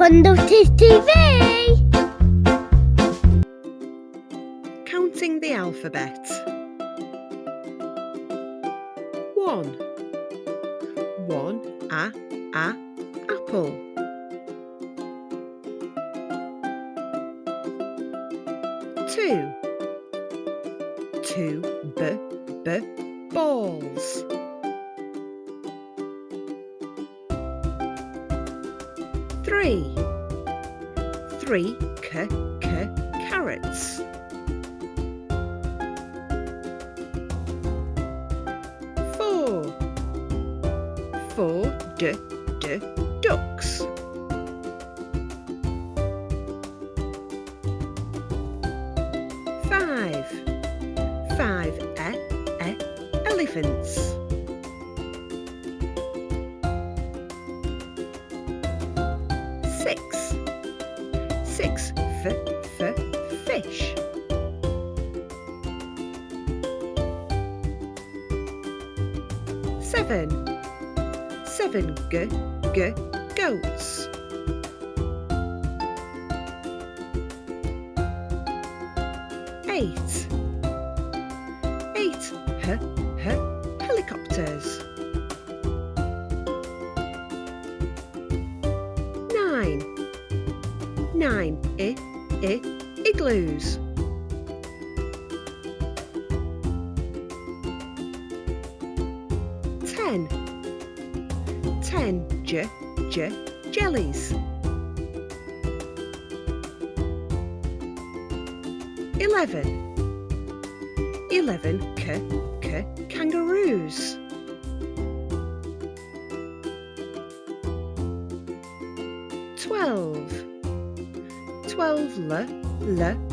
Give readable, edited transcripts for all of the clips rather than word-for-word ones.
Conductors TV. Counting the alphabet. 1. Apple. 2. Balls. 3. Carrots. 4. Ducks. 5. Elephants. 6. Fish. 7. Goats. 8. Helicopters. 9. Igloos. 10. Jellies. 11. Kangaroos. 12.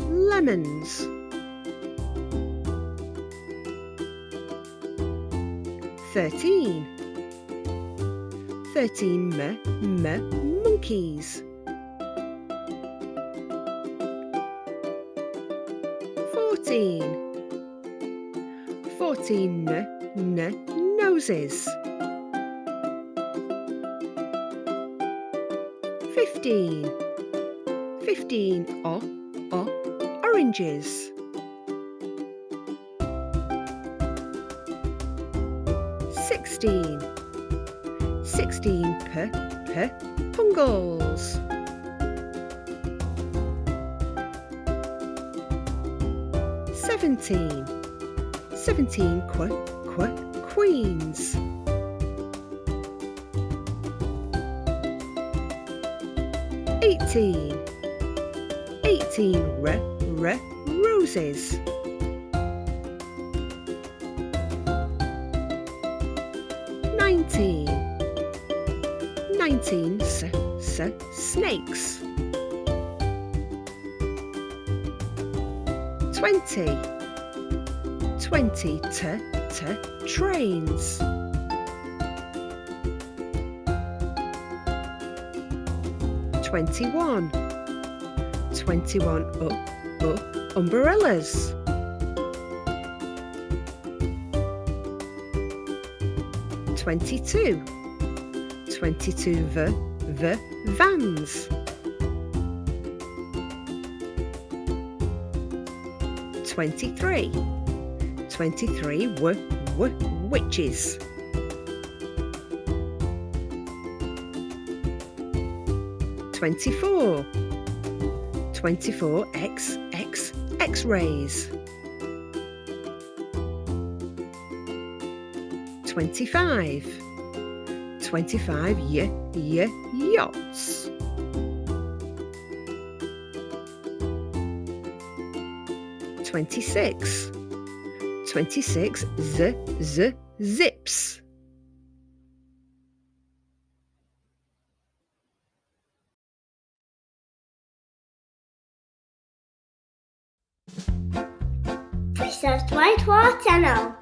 Lemons. 13. Monkeys. 14. Noses. 15. Oranges. 16. Pungles. 17. Queens. 18. Roses. 19. Snakes. 20. Trains. 21. Umbrellas. 22. Vans. 23. Witches. 24. X-rays. 25. Yachts. 26. Zips. Please subscribe to our channel.